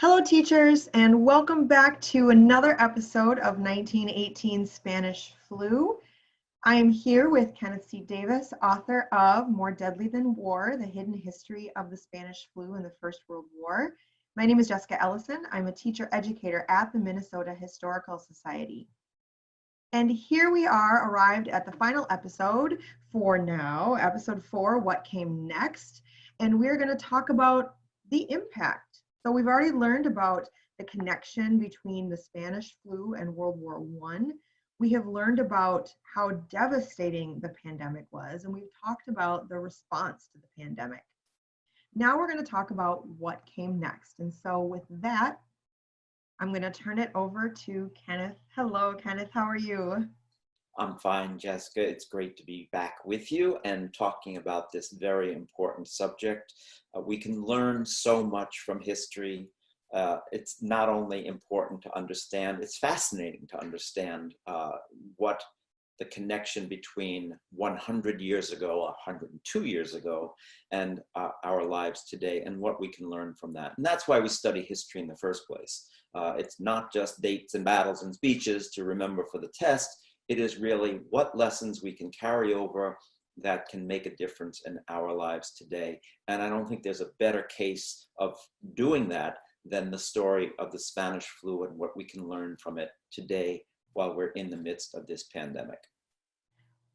Hello, teachers, and welcome back to another episode of 1918 Spanish Flu. I am here with Kenneth C. Davis, author of More Deadly Than War, The Hidden History of the Spanish Flu in the First World War. My name is Jessica Ellison. I'm a teacher educator at the Minnesota Historical Society. And here we are, arrived at the final episode for now, episode 4, What Came Next? And we're going to talk about the impact. So we've already learned about the connection between the Spanish flu and World War I. We have learned about how devastating the pandemic was, and we've talked about the response to the pandemic. Now we're going to talk about what came next. And so with that, I'm going to turn it over to Kenneth. Hello, Kenneth. How are you? I'm fine, Jessica. It's great to be back with you and talking about this very important subject. We can learn so much from history. It's not only important to understand, it's fascinating to understand what the connection between 100 years ago, 102 years ago, and our lives today, and what we can learn from that. And that's why we study history in the first place. It's not just dates and battles and speeches to remember for the test. It is really what lessons we can carry over that can make a difference in our lives today. And I don't think there's a better case of doing that than the story of the Spanish flu and what we can learn from it today while we're in the midst of this pandemic.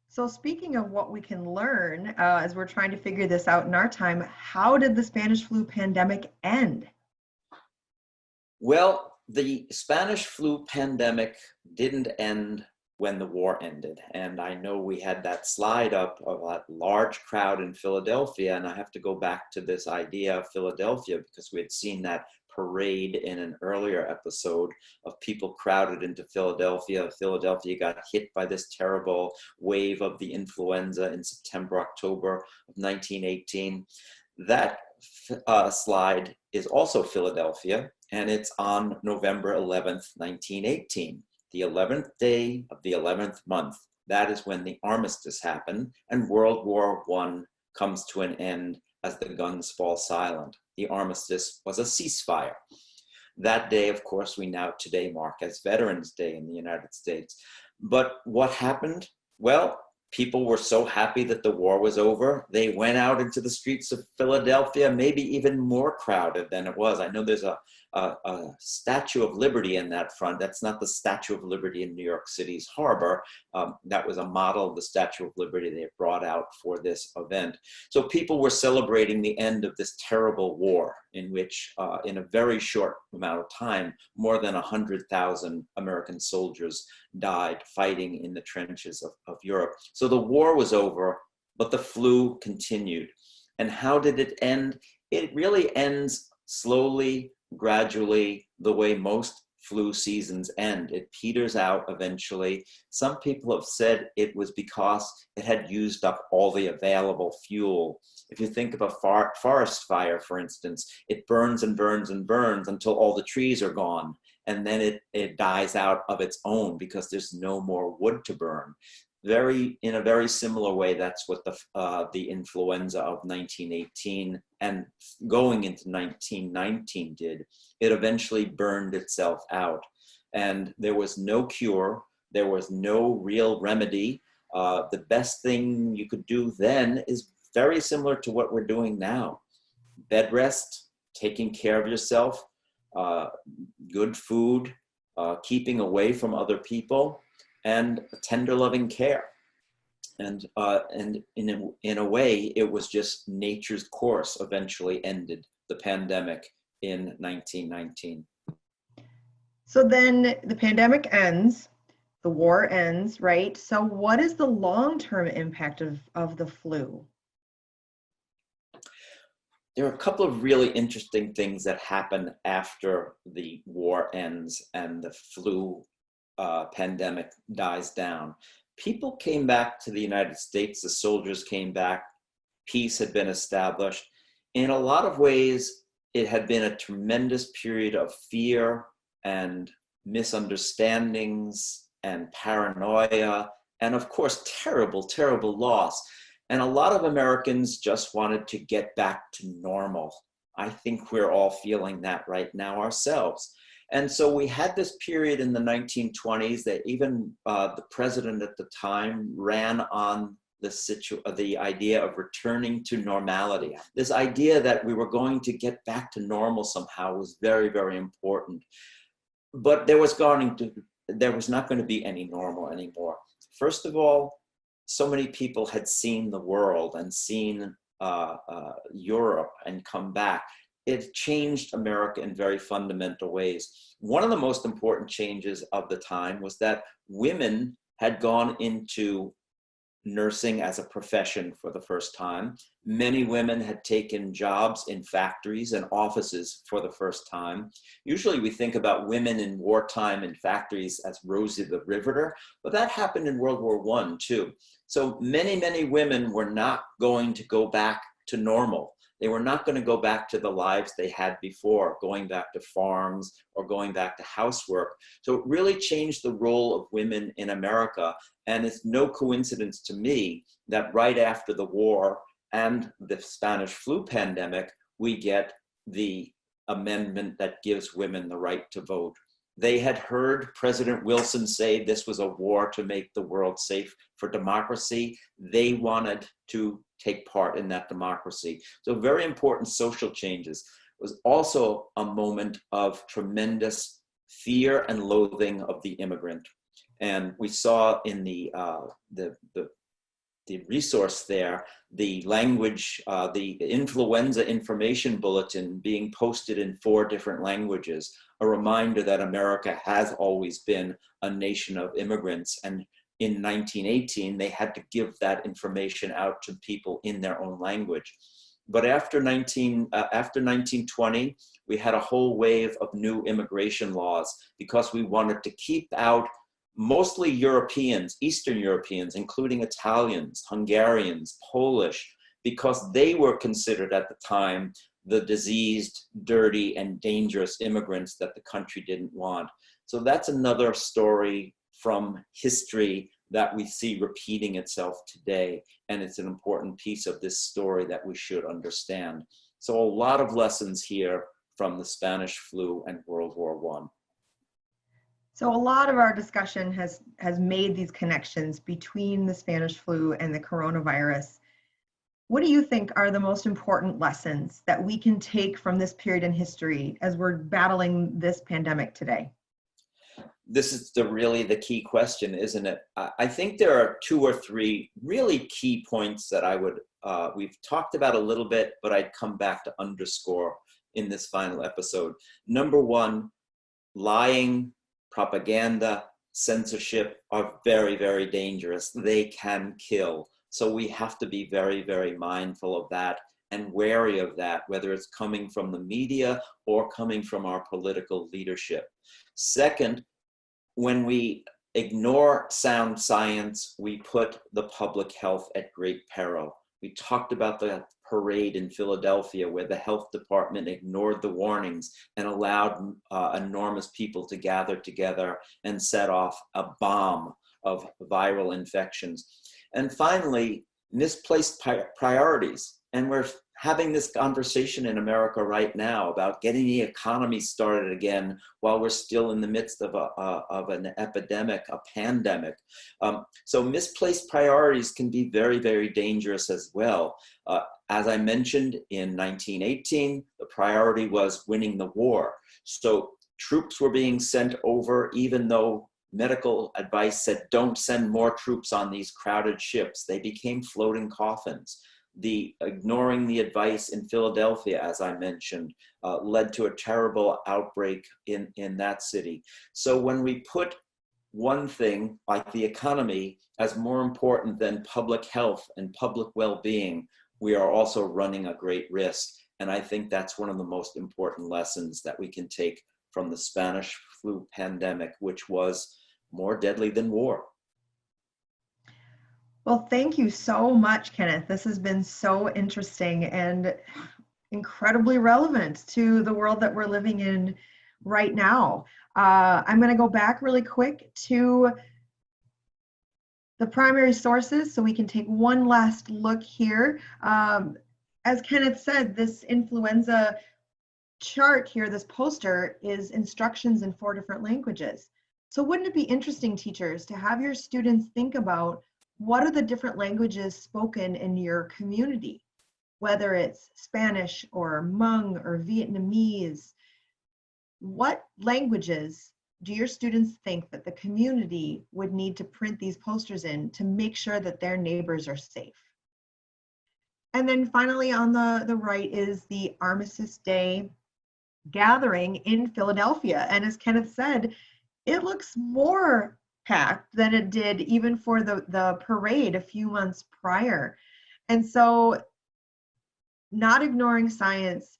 So speaking of what we can learn, as we're trying to figure this out in our time, how did the Spanish flu pandemic end? Well, the Spanish flu pandemic didn't end when the war ended. And I know we had that slide up of that large crowd in Philadelphia, and I have to go back to this idea of Philadelphia because we had seen that parade in an earlier episode of people crowded into Philadelphia. Philadelphia got hit by this terrible wave of the influenza in September, October of 1918. That slide is also Philadelphia, and it's on November 11th, 1918. The 11th day of the 11th month. That is when the armistice happened and World War I comes to an end as the guns fall silent. The armistice was a ceasefire. That day, of course, we now today mark as Veterans Day in the United States. But what happened? Well, people were so happy that the war was over. They went out into the streets of Philadelphia, maybe even more crowded than it was. I know there's a Statue of Liberty in that front. That's not the Statue of Liberty in New York City's harbor. That was a model of the Statue of Liberty they brought out for this event. So people were celebrating the end of this terrible war in which, in a very short amount of time, more than 100,000 American soldiers died fighting in the trenches of Europe. So the war was over, but the flu continued. And how did it end? It really ends slowly, gradually, the way most flu seasons end. It peters out eventually. Some people have said it was because it had used up all the available fuel. If you think of a forest fire, for instance, it burns and burns and burns until all the trees are gone. And then it dies out of its own because there's no more wood to burn. In a very similar way, that's what the influenza of 1918 and going into 1919 did. It eventually burned itself out, and there was no cure. There was no real remedy. The best thing you could do then is very similar to what we're doing now: bed rest, taking care of yourself, good food, keeping away from other people, and tender loving care. And in a way, it was just nature's course eventually ended the pandemic in 1919. So then the pandemic ends, the war ends, right? So what is the long-term impact of the flu? There are a couple of really interesting things that happen after the war ends and the flu pandemic dies down. People came back to the United States, the soldiers came back, peace had been established. In a lot of ways, it had been a tremendous period of fear and misunderstandings and paranoia, and of course, terrible, terrible loss. And a lot of Americans just wanted to get back to normal. I think we're all feeling that right now ourselves. And so we had this period in the 1920s that even the president at the time ran on the idea of returning to normality. This idea that we were going to get back to normal somehow was very, very important. But there was not going to be any normal anymore. First of all, so many people had seen the world and seen Europe and come back. It changed America in very fundamental ways. One of the most important changes of the time was that women had gone into nursing as a profession for the first time. Many women had taken jobs in factories and offices for the first time. Usually we think about women in wartime in factories as Rosie the Riveter, but that happened in World War I too. So many women were not going to go back to normal. They were not going to go back to the lives they had before, going back to farms or going back to housework. So it really changed the role of women in America. And it's no coincidence to me that right after the war and the Spanish flu pandemic, we get the amendment that gives women the right to vote. They had heard President Wilson say this was a war to make the world safe for democracy. They wanted to take part in that democracy. So very important social changes. It was also a moment of tremendous fear and loathing of the immigrant. And we saw in the resource there, the language, the influenza information bulletin being posted in 4 different languages, a reminder that America has always been a nation of immigrants. And in 1918, they had to give that information out to people in their own language. But after 1920, we had a whole wave of new immigration laws because we wanted to keep out mostly Europeans, Eastern Europeans, including Italians, Hungarians, Polish, because they were considered at the time the diseased, dirty, and dangerous immigrants that the country didn't want. So that's another story from history that we see repeating itself today. And it's an important piece of this story that we should understand. So a lot of lessons here from the Spanish flu and World War I. So a lot of our discussion has made these connections between the Spanish flu and the coronavirus. What do you think are the most important lessons that we can take from this period in history as we're battling this pandemic today? This is really the key question, isn't it? I think there are 2 or 3 really key points that I would, we've talked about a little bit, but I'd come back to underscore in this final episode. Number 1, lying, propaganda, censorship are very, very dangerous. They can kill. So we have to be very, very mindful of that and wary of that, whether it's coming from the media or coming from our political leadership. Second, when we ignore sound science, we put the public health at great peril. We talked about the parade in Philadelphia where the health department ignored the warnings and allowed enormous people to gather together and set off a bomb of viral infections. And finally, misplaced priorities. And we're having this conversation in America right now about getting the economy started again while we're still in the midst of an epidemic, a pandemic. So misplaced priorities can be very, very dangerous as well. As I mentioned, in 1918, the priority was winning the war. So troops were being sent over even though medical advice said don't send more troops on these crowded ships. They became floating coffins. The ignoring the advice in Philadelphia, as I mentioned, led to a terrible outbreak in that city. So when we put one thing like the economy as more important than public health and public well-being, we are also running a great risk. And I think that's one of the most important lessons that we can take from the Spanish flu pandemic, which was more deadly than war. Well, thank you so much, Kenneth. This has been so interesting and incredibly relevant to the world that we're living in right now. I'm going to go back really quick to the primary sources so we can take one last look here. as Kenneth said, this influenza chart here, this poster, is instructions in 4 different languages. So wouldn't it be interesting, teachers, to have your students think about what are the different languages spoken in your community, whether it's Spanish or Hmong or Vietnamese. What languages do your students think that the community would need to print these posters in to make sure that their neighbors are safe? And then finally on the right is the Armistice Day gathering in Philadelphia. And as Kenneth said, it looks more packed than it did even for the parade a few months prior. And so not ignoring science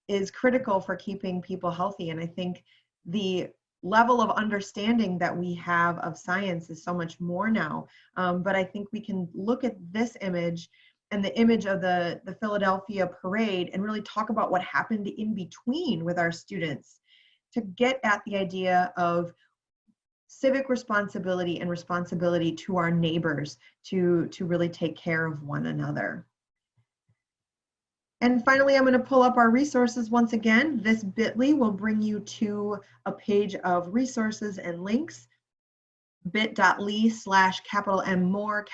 is critical for keeping people healthy. And I think the level of understanding that we have of science is so much more now. But I think we can look at this image and the image of the Philadelphia parade and really talk about what happened in between with our students to get at the idea of civic responsibility and responsibility to our neighbors to really take care of one another. And finally, I'm going to pull up our resources once again. This bit.ly will bring you to a page of resources and links, bit.ly/M more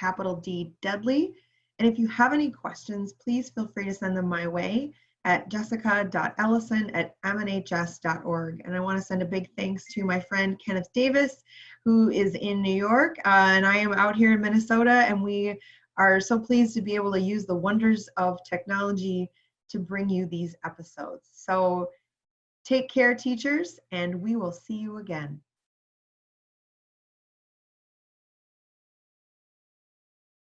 D deadly. And if you have any questions, please feel free to send them my way at jessica.ellison@mnhs.org. And I want to send a big thanks to my friend Kenneth Davis, who is in New York, and I am out here in Minnesota, and we are so pleased to be able to use the wonders of technology to bring you these episodes. So take care, teachers, and we will see you again.